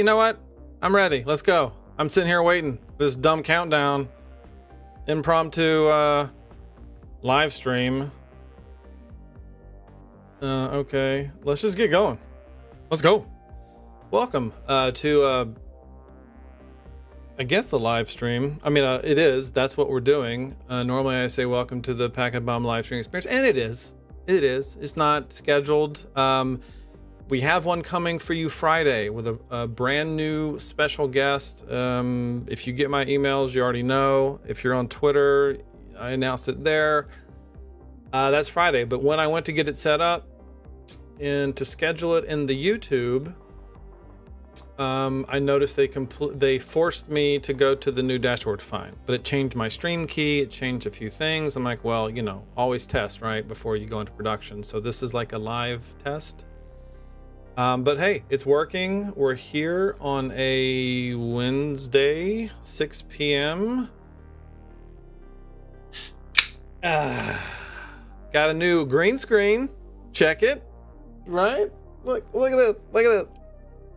you know what? I'm ready. Let's go. I'm sitting here waiting for this dumb countdown. Impromptu live stream. Okay, let's just get going. Let's go. Welcome to I guess a live stream. I mean, it is. That's what we're doing. Normally I say welcome to the Packet Bomb live stream experience, and it is. It is. It's not scheduled. We have one coming for you Friday with a brand new special guest. If you get my emails, you already know. If you're on Twitter, I announced it there. That's Friday. But when I went to get it set up and to schedule it in the YouTube, I noticed they forced me to go to the new dashboard to find, but it changed my stream key. It changed a few things. I'm like, well, you know, always test right before you go into production. So this is like a live test. But hey, it's working. We're here on a Wednesday, 6 p.m. Got a new green screen. Check it. Right? Look at this. Look at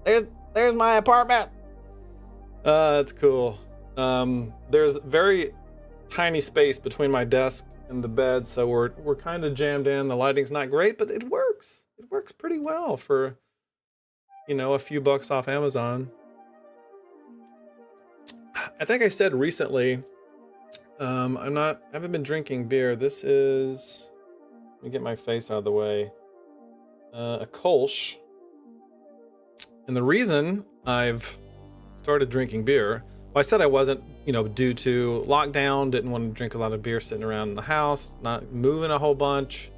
this. There's my apartment. That's cool. There's very tiny space between my desk and the bed, so we're kind of jammed in. The lighting's not great, but it works. It works pretty well for, you know, a few bucks off Amazon. I think I said recently, I haven't been drinking beer. This is, let me get my face out of the way. A Kolsch. And the reason I've started drinking beer, well, I said I wasn't, you know, due to lockdown, didn't want to drink a lot of beer sitting around in the house, not moving a whole bunch.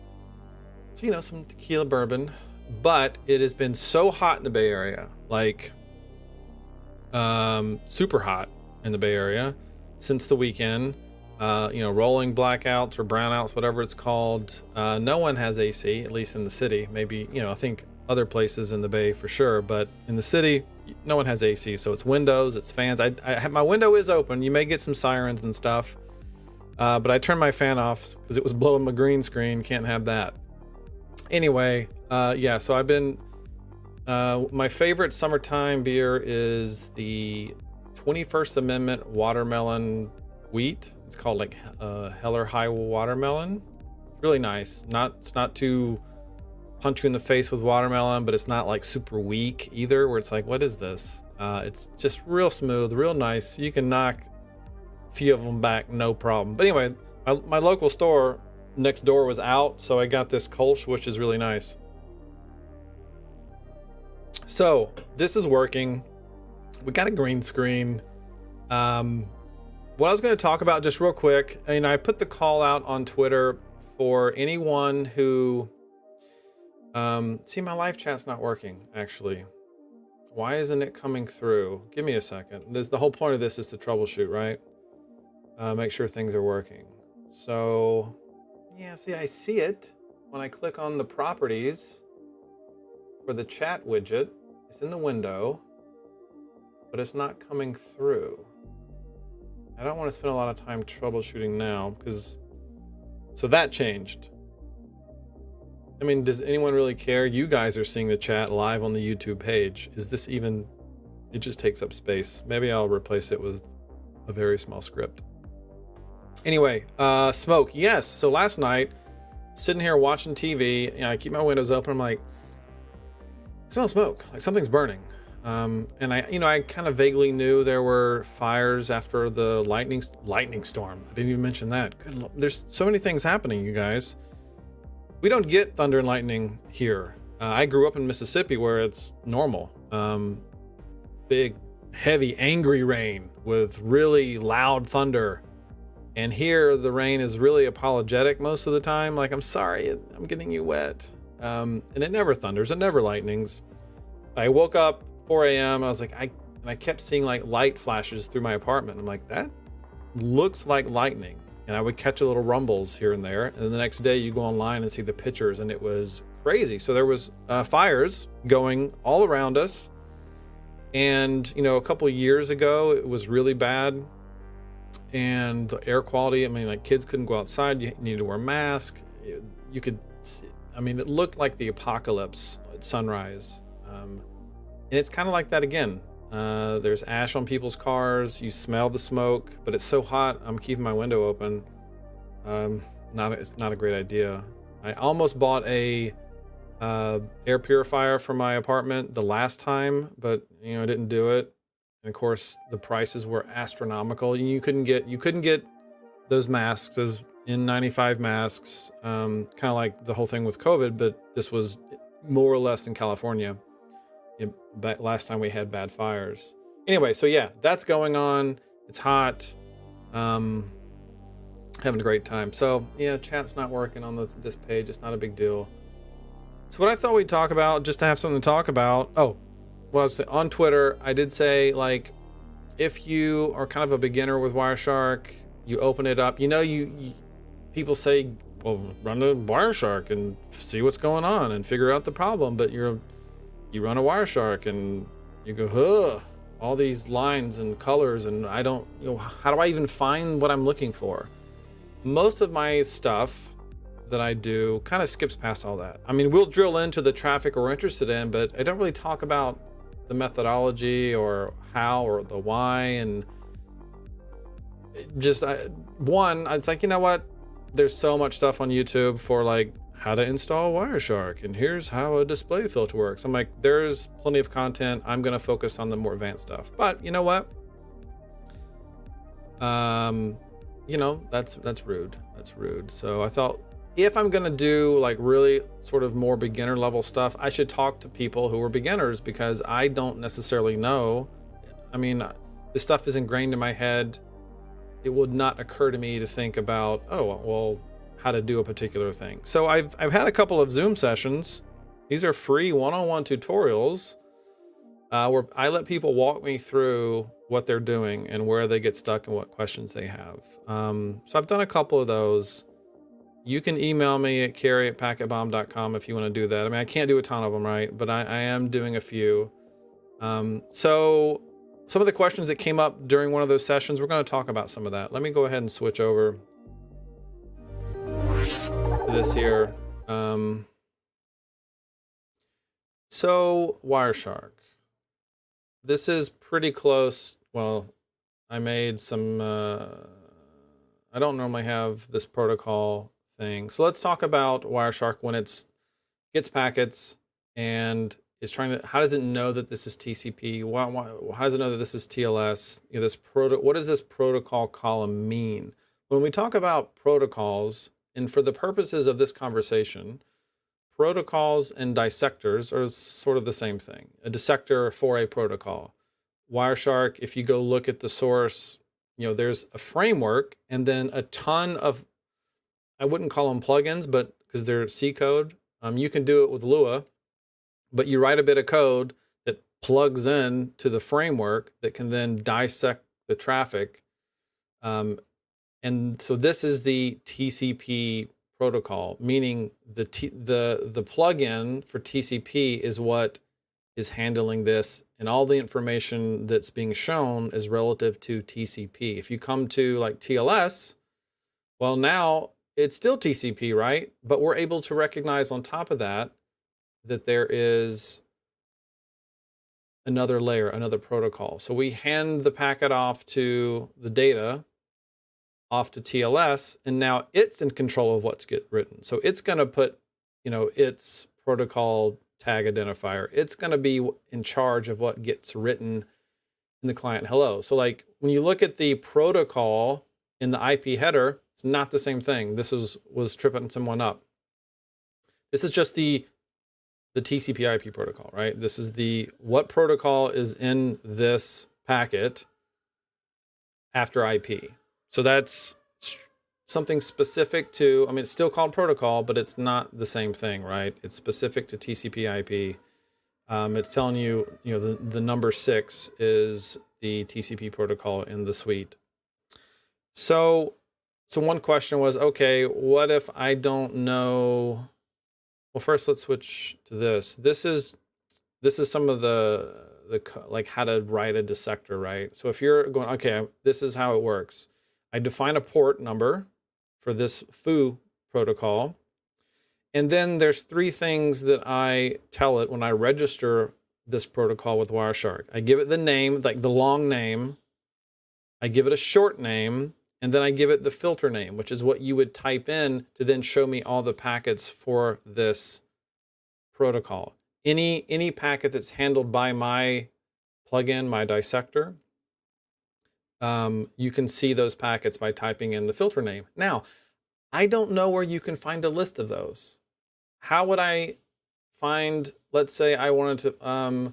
So, you know, some tequila bourbon. But it has been so hot in the Bay Area, like super hot in the Bay Area since the weekend. You know, rolling blackouts or brownouts, whatever it's called. No one has AC, at least in the city. Maybe, you know, I think other places in the Bay for sure, but in the city, no one has AC. So it's windows, it's fans. I have, my window is open. You may get some sirens and stuff, but I turned my fan off because it was blowing my green screen. Can't have that. Anyway, yeah, so I've been, my favorite summertime beer is the 21st Amendment watermelon wheat. It's called like Heller High Watermelon. Really nice. It's not too punch you in the face with watermelon, but it's not like super weak either, where it's like, what is this? It's just real smooth, real nice. You can knock a few of them back, no problem. But anyway, my local store next door was out, so I got this Kolsch, which is really nice. So this is working. We got a green screen. What I was going to talk about just real quick, and I put the call out on Twitter for anyone who, see, my live chat's not working, actually. Why isn't it coming through? Give me a second. The whole point of this is to troubleshoot, right? Make sure things are working. So, yeah, see, I see it when I click on the properties for the chat widget. It's in the window, but it's not coming through. I don't want to spend a lot of time troubleshooting now because, so that changed. I mean, does anyone really care? You guys are seeing the chat live on the YouTube page. Is this even, it just takes up space. Maybe I'll replace it with a very small script. Anyway, smoke. Yes. So last night, sitting here watching TV, you know, I keep my windows open. I'm like, I smell smoke, like something's burning. And I kind of vaguely knew there were fires after the lightning storm. I didn't even mention that. Good Lord. There's so many things happening, you guys. We don't get thunder and lightning here. I grew up in Mississippi where it's normal. Big, heavy, angry rain with really loud thunder. And here the rain is really apologetic most of the time. Like, I'm sorry, I'm getting you wet. And it never thunders, it never lightnings. I woke up 4 a.m. I was like, I kept seeing like light flashes through my apartment. I'm like, that looks like lightning. And I would catch a little rumbles here and there. And the next day you go online and see the pictures, and it was crazy. So there was fires going all around us. And, you know, a couple of years ago, it was really bad. And the air quality, I mean, like kids couldn't go outside. You needed to wear a mask. You could, I mean, it looked like the apocalypse at sunrise. And it's kind of like that again. There's ash on people's cars. You smell the smoke, but it's so hot. I'm keeping my window open. It's not a great idea. I almost bought a air purifier for my apartment the last time, but I didn't do it. And of course, the prices were astronomical. You couldn't get those masks, those N95 masks, kind of like the whole thing with COVID, but this was more or less in California. Last time we had bad fires. Anyway, so yeah, that's going on. It's hot. Having a great time. So yeah, chat's not working on this page. It's not a big deal. So what I thought we'd talk about, just to have something to talk about. Oh, what I was saying, on Twitter, I did say, like, if you are kind of a beginner with Wireshark, you open it up. You people say, well, run a Wireshark and see what's going on and figure out the problem. But you run a Wireshark and you go, all these lines and colors, and I don't, how do I even find what I'm looking for? Most of my stuff that I do kind of skips past all that. I mean, we'll drill into the traffic we're interested in, but I don't really talk about the methodology or how or the why. And just it's like, you know what? There's so much stuff on YouTube for like how to install Wireshark and here's how a display filter works. I'm like, there's plenty of content. I'm going to focus on the more advanced stuff. But you know what? That's rude. That's rude. So I thought, if I'm going to do like really sort of more beginner level stuff, I should talk to people who are beginners, because I don't necessarily know. I mean, this stuff is ingrained in my head. It would not occur to me to think about, how to do a particular thing. So I've had a couple of Zoom sessions. These are free one-on-one tutorials where I let people walk me through what they're doing and where they get stuck and what questions they have. So I've done a couple of those. You can email me at carrie@packetbomb.com if you want to do that. I mean, I can't do a ton of them, right? But I am doing a few. So some of the questions that came up during one of those sessions, we're going to talk about some of that. Let me go ahead and switch over to this here. So Wireshark. This is pretty close. Well, I made some, I don't normally have this protocol thing. So let's talk about Wireshark when gets packets and is trying to, how does it know that this is TCP? How does it know that this is TLS? What does this protocol column mean? When we talk about protocols, and for the purposes of this conversation, protocols and dissectors are sort of the same thing. A dissector for a protocol. Wireshark, if you go look at the source, there's a framework and then a ton of, I wouldn't call them plugins, but because they're C code, you can do it with Lua, but you write a bit of code that plugs in to the framework that can then dissect the traffic. And so this is the TCP protocol, meaning the plugin for TCP is what is handling this, and all the information that's being shown is relative to TCP. If you come to like TLS, well, now it's still TCP, right? But we're able to recognize on top of that there is another layer, another protocol. So we hand the packet off to the data, off to TLS, and now it's in control of what's get written. So it's going to put, its protocol tag identifier. It's going to be in charge of what gets written in the client hello. So like when you look at the protocol in the IP header, it's not the same thing. This was tripping someone up. This is just the TCP IP protocol, right? This is what protocol is in this packet after IP. So that's something specific to, it's still called protocol, but it's not the same thing, right? It's specific to TCP IP. It's telling you, the number 6 is the TCP protocol in the suite. So one question was, okay, what if I don't know? Well, first let's switch to this. This is some of the like how to write a dissector, right? So if you're going, okay, this is how it works. I define a port number for this foo protocol. And then there's 3 things that I tell it when I register this protocol with Wireshark. I give it the name, like the long name. I give it a short name, and then I give it the filter name, which is what you would type in to then show me all the packets for this protocol. Any packet that's handled by my plugin, my dissector, you can see those packets by typing in the filter name. Now, I don't know where you can find a list of those. How would I find, let's say I wanted to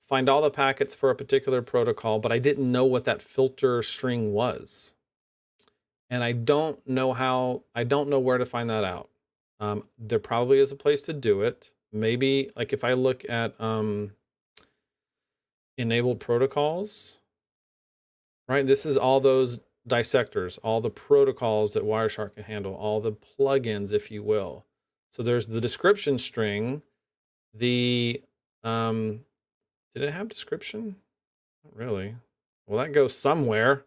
find all the packets for a particular protocol, but I didn't know what that filter string was. And I don't know where to find that out. There probably is a place to do it. Maybe like if I look at enabled protocols, right? This is all those dissectors, all the protocols that Wireshark can handle, all the plugins, if you will. So there's the description string, did it have description? Not really. Well, that goes somewhere.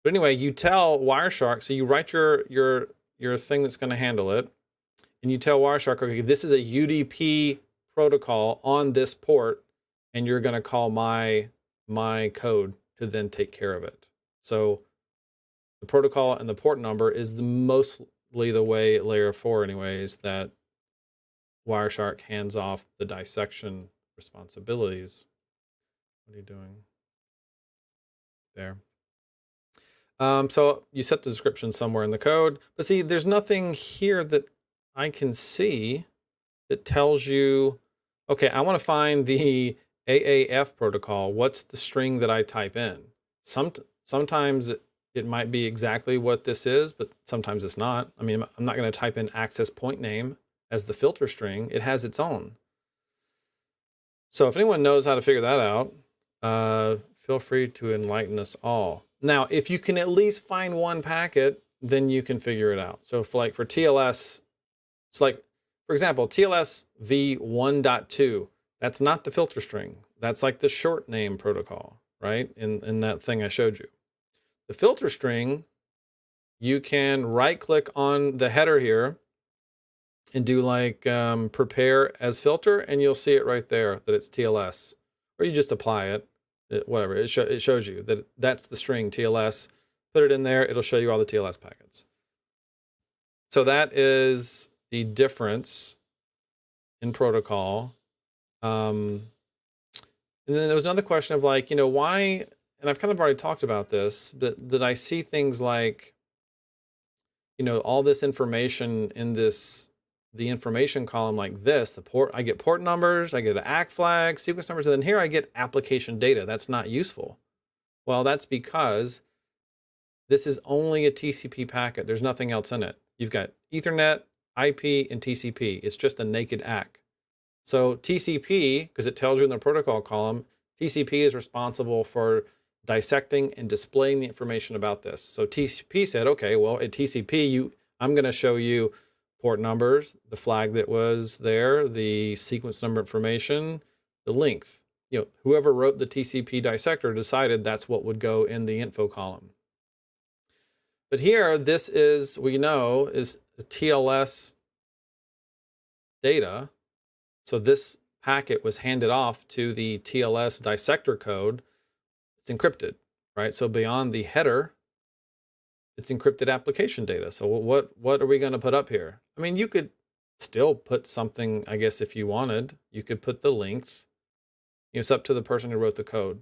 But anyway, you tell Wireshark, so you write your thing that's going to handle it, and you tell Wireshark, okay, this is a UDP protocol on this port, and you're going to call my code to then take care of it. So the protocol and the port number is mostly the way layer 4 anyways that Wireshark hands off the dissection responsibilities. What are you doing there? So you set the description somewhere in the code, but see, there's nothing here that I can see that tells you, okay, I want to find the AAF protocol. What's the string that I type in? Sometimes it might be exactly what this is, but sometimes it's not. I mean, I'm not going to type in access point name as the filter string. It has its own. So if anyone knows how to figure that out, feel free to enlighten us all. Now, if you can at least find one packet, then you can figure it out. So for TLS, it's like, for example, TLS v1.2, that's not the filter string. That's like the short name protocol, right? In that thing I showed you. The filter string, you can right click on the header here and do like prepare as filter, and you'll see it right there that it's TLS. Or you just apply it, whatever. It shows you that that's the string TLS. Put it in there, it'll show you all the TLS packets. So that is the difference in protocol. And then there was another question of like, why, and I've kind of already talked about this, that I see things like, all this information in the information column like this, I get port numbers, I get an ACK flag, sequence numbers, and then here I get application data. That's not useful. Well, that's because this is only a TCP packet. There's nothing else in it. You've got Ethernet, IP, and TCP. It's just a naked ACK. So TCP, because it tells you in the protocol column, TCP is responsible for dissecting and displaying the information about this. So TCP said, okay, well, at TCP, I'm going to show you port numbers, the flag that was there, the sequence number information, the length. Whoever wrote the TCP dissector decided that's what would go in the info column. But here, this is, we know, is TLS data. So this packet was handed off to the TLS dissector code. It's encrypted, right? So beyond the header, it's encrypted application data. So what are we going to put up here? I mean, you could still put something, I guess, if you wanted. You could put the length. It's up to the person who wrote the code.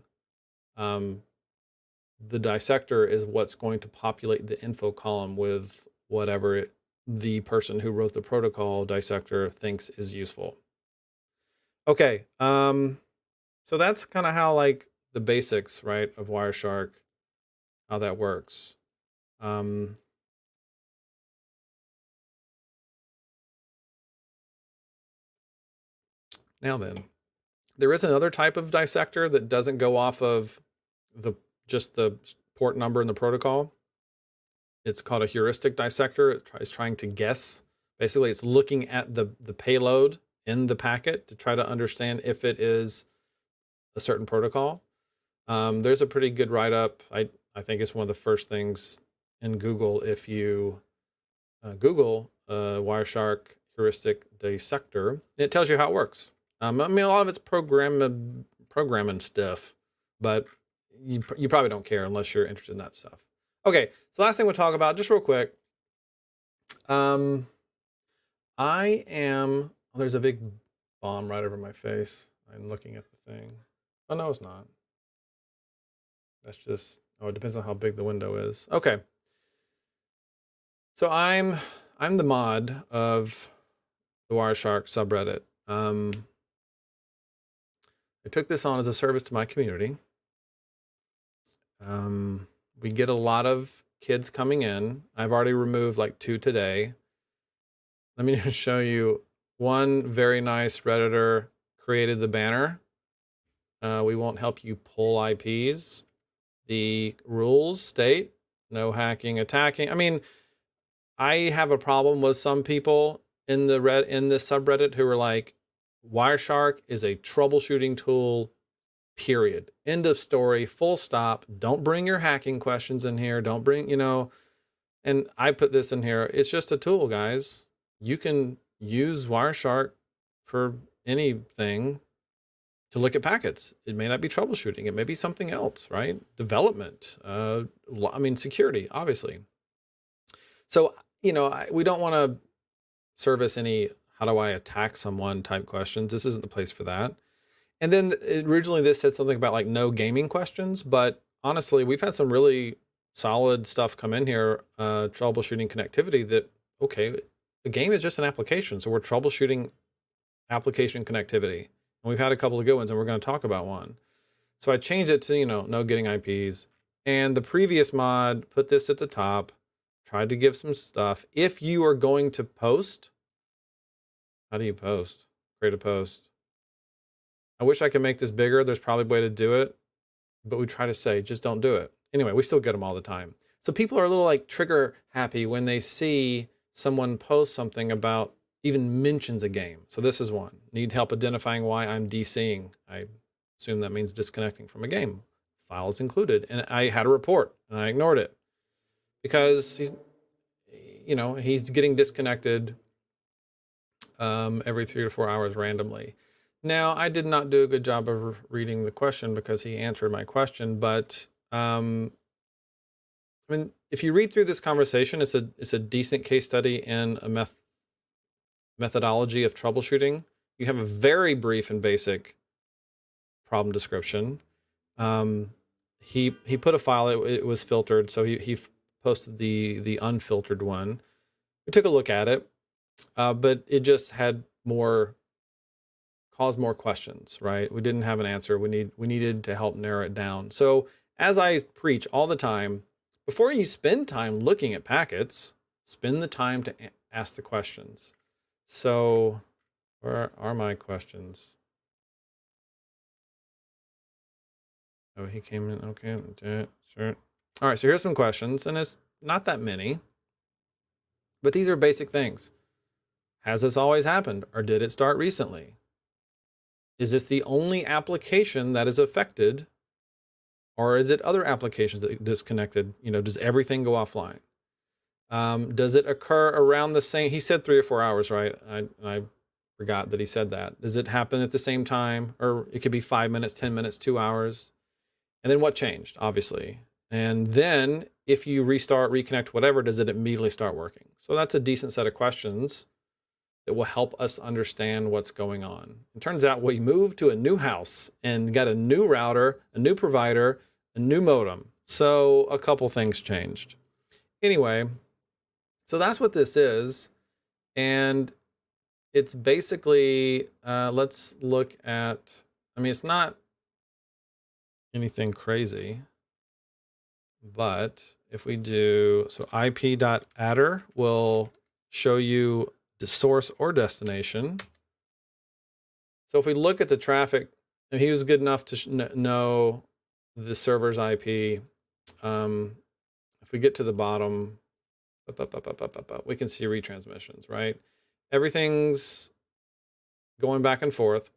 The dissector is what's going to populate the info column with whatever the person who wrote the protocol dissector thinks is useful. Okay, so that's kind of how like the basics, right, of Wireshark, how that works. Now then, there is another type of dissector that doesn't go off of just the port number in the protocol. It's called a heuristic dissector. It's trying to guess. Basically, it's looking at the payload in the packet to try to understand if it is a certain protocol. There's a pretty good write-up. I think it's one of the first things in Google. If you Google Wireshark heuristic dissector. It tells you how it works. I mean, a lot of it's programming stuff, but you probably don't care unless you're interested in that stuff. Okay, so last thing we'll talk about, just real quick. I am, oh, there's a big bomb right over my face. I'm looking at the thing. Oh, no, it's not. That's just, oh, it depends on how big the window is. Okay. So I'm the mod of the Wireshark subreddit. I took this on as a service to my community. We get a lot of kids coming in. I've already removed like 2 today. Let me just show you one very nice Redditor created the banner. We won't help you pull IPs. The rules state no hacking, attacking. I mean, I have a problem with some people in this subreddit who are like, Wireshark is a troubleshooting tool, period. End of story, full stop. Don't bring your hacking questions in here. Don't bring, and I put this in here. It's just a tool, guys. You can use Wireshark for anything to look at packets. It may not be troubleshooting. It may be something else, right? Development, security, obviously. So, we don't want to service any, how do I attack someone type questions. This isn't the place for that. And then originally this said something about like no gaming questions, but honestly, we've had some really solid stuff come in here, troubleshooting connectivity that, okay, the game is just an application. So we're troubleshooting application connectivity. And we've had a couple of good ones and we're going to talk about one. So I changed it to, no getting IPs. And the previous mod put this at the top, tried to give some stuff. If you are going to post, how do you post? Create a post. I wish I could make this bigger. There's probably a way to do it, but we try to say, just don't do it. Anyway, we still get them all the time. So people are a little like trigger happy when they see someone post something about even mentions a game. So this is one. Need help identifying why I'm DCing. I assume that means disconnecting from a game. Files included. And I had a report and I ignored it because he's getting disconnected every 3 to 4 hours randomly. Now, I did not do a good job of reading the question because he answered my question, but if you read through this conversation, it's a decent case study in a methodology of troubleshooting. You have a very brief and basic problem description. He put a file, it was filtered, so he posted the unfiltered one. We took a look at it, but it just had caused more questions, right? We didn't have an answer. We needed to help narrow it down. So as I preach all the time, before you spend time looking at packets, spend the time to ask the questions. So where are my questions? Oh, he came in. Okay, sure. All right, so here's some questions, and it's not that many, but these are basic things. Has this always happened, or did it start recently? Is this the only application that is affected, or is it other applications that disconnected? Does everything go offline? Does it occur around the same? He said 3 or 4 hours, right? I forgot that he said that. Does it happen at the same time, or it could be 5 minutes, 10 minutes, 2 hours? And then what changed, obviously? And then if you restart, reconnect, whatever, does it immediately start working? So that's a decent set of questions that will help us understand what's going on. It turns out we moved to a new house and got a new router, a new provider, a new modem. So a couple things changed. Anyway, so that's what this is. And it's basically, let's look at, it's not anything crazy, but if we do, so ip.adder will show you the source or destination. So if we look at the traffic, and he was good enough to know the server's IP. If we get to the bottom, we can see retransmissions, right? Everything's going back and forth,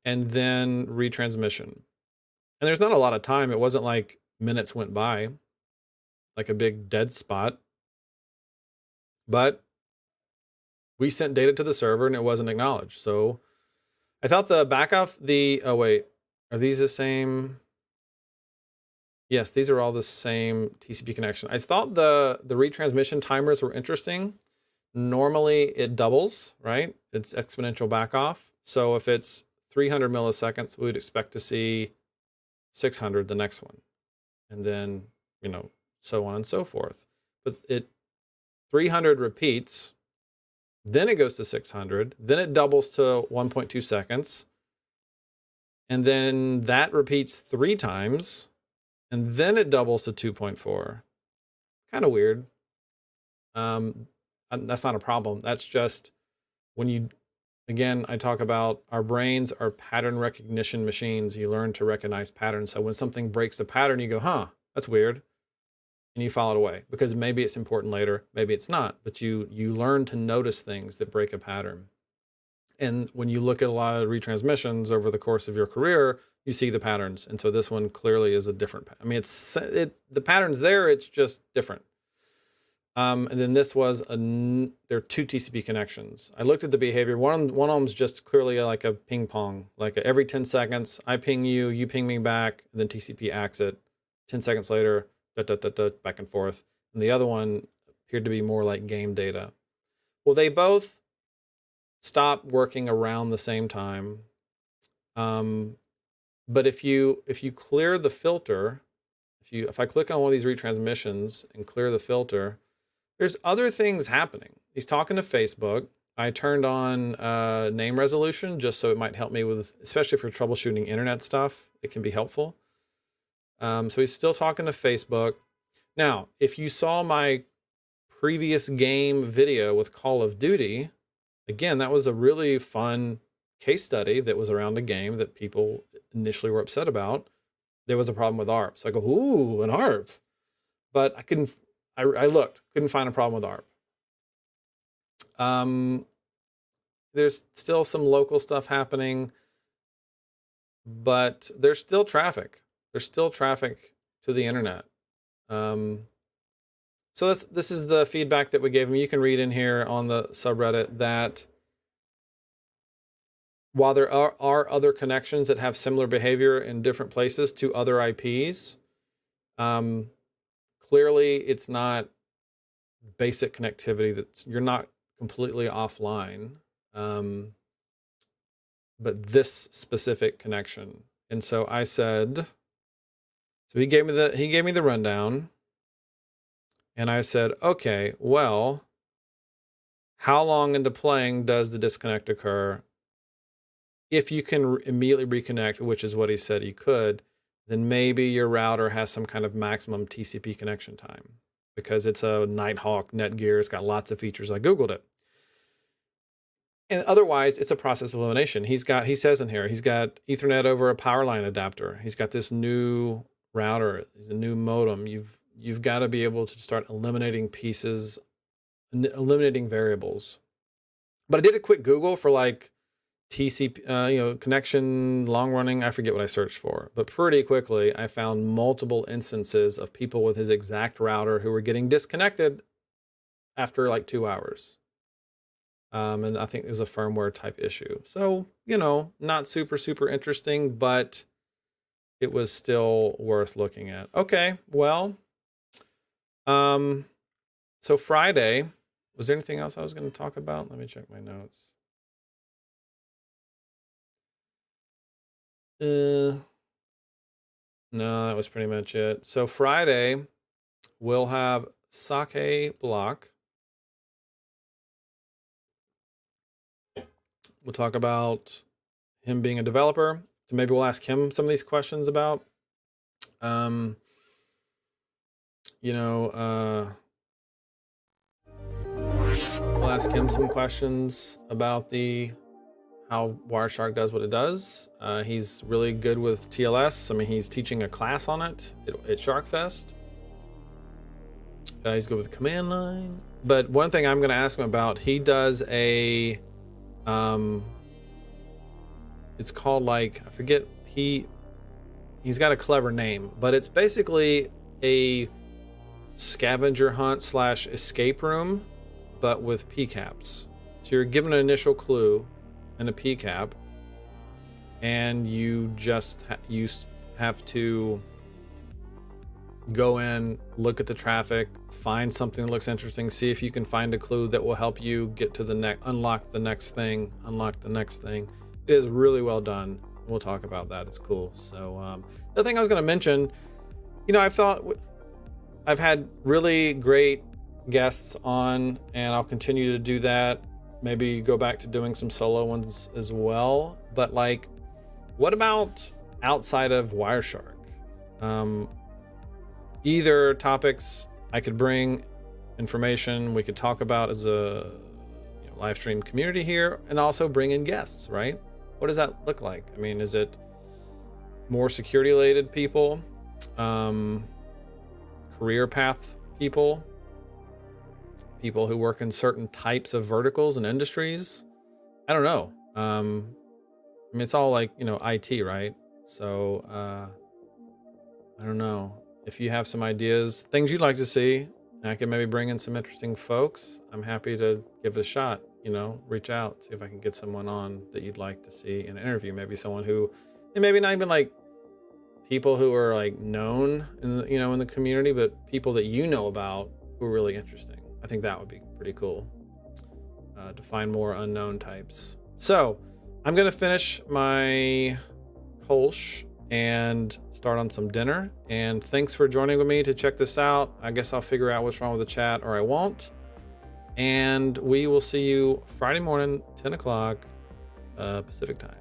and then retransmission. And there's not a lot of time. It wasn't like minutes went by, like a big dead spot. but we sent data to the server and it wasn't acknowledged. So I thought the backup, oh wait, are these the same? Yes, these are all the same TCP connection. I thought the retransmission timers were interesting. Normally it doubles, right? It's exponential back off. So if it's 300 milliseconds, we would expect to see 600 the next one. And then, you know, so on and so forth. But 300 repeats, then it goes to 600, then it doubles to 1.2 seconds. And then that repeats 3 times, and then it doubles to 2.4. Kind of weird. That's not a problem. That's just when you, again, I talk about our brains are pattern recognition machines. You learn to recognize patterns. So when something breaks the pattern, you go, huh, that's weird. And you file it away because maybe it's important later, maybe it's not, but you learn to notice things that break a pattern. And when you look at a lot of retransmissions over the course of your career, you see the patterns. And so this one clearly is a different, I mean, the pattern's there, it's just different. And then this was there are 2 TCP connections. I looked at the behavior. One of them's just clearly like a ping pong, like every 10 seconds, I ping you, you ping me back, and then TCP acts it. 10 seconds later, back and forth. And the other one appeared to be more like game data. Well, they both stopped working around the same time. But if you clear the filter, if I click on one of these retransmissions and clear the filter, there's other things happening. He's talking to Facebook. I turned on name resolution just so it might help me with, especially for troubleshooting internet stuff, it can be helpful. So he's still talking to Facebook. Now, if you saw my previous game video with Call of Duty, again, that was a really fun case study that was around a game that people initially were upset about. There was a problem with ARP. So I go, ooh, an ARP. But I looked, couldn't find a problem with ARP. There's still some local stuff happening, but there's still traffic. There's still traffic to the internet. So this is the feedback that we gave him. You can read in here on the subreddit that while there are other connections that have similar behavior in different places to other IPs, clearly it's not basic connectivity. You're not completely offline, but this specific connection. And so I said, so he gave me the rundown, and I said, okay, well, how long into playing does the disconnect occur? If you can immediately reconnect, which is what he said he could, then maybe your router has some kind of maximum TCP connection time because it's a Nighthawk Netgear. It's got lots of features. I Googled it. And otherwise, it's a process of elimination. He says in here, he's got Ethernet over a power line adapter. He's got this new router, a new modem. You've got to be able to start eliminating pieces, eliminating variables. But I did a quick Google for like TCP, connection, long running. I forget what I searched for, but pretty quickly I found multiple instances of people with his exact router who were getting disconnected after like 2 hours. And I think it was a firmware type issue. So, not super, super interesting, but it was still worth looking at. Okay, well, so Friday, was there anything else I was going to talk about? Let me check my notes. No, that was pretty much it. So Friday, we'll have Sake Block. We'll talk about him being a developer. So maybe we'll ask him some of these questions about, we'll ask him some questions about how Wireshark does what it does. He's really good with TLS. I mean, he's teaching a class on it at SharkFest. He's good with the command line. But one thing I'm going to ask him about, he does a, it's called like, I forget, he's got a clever name, but it's basically a scavenger hunt / escape room, but with PCAPs. So you're given an initial clue and a PCAP, and you just have to go in, look at the traffic, find something that looks interesting, see if you can find a clue that will help you get to the next, unlock the next thing. It is really well done. We'll talk about that. It's cool. So the thing I was going to mention, I've had really great guests on, and I'll continue to do that. Maybe go back to doing some solo ones as well. But like, what about outside of Wireshark? Either topics I could bring, information we could talk about as a live stream community here, and also bring in guests, right? What does that look like? I mean, is it more security related people, career path people who work in certain types of verticals and industries? I don't know. I mean, it's all like, IT, right? So I don't know. If you have some ideas, things you'd like to see, and I can maybe bring in some interesting folks, I'm happy to give it a shot. Reach out, see if I can get someone on that you'd like to see in an interview. Maybe someone who, and maybe not even like people who are like known in the, in the community, but people that about who are really interesting. I think that would be pretty cool to find more unknown types. So I'm going to finish my Kolsch and start on some dinner. And thanks for joining with me to check this out. I guess I'll figure out what's wrong with the chat, or I won't. And we will see you Friday morning, 10 o'clock Pacific time.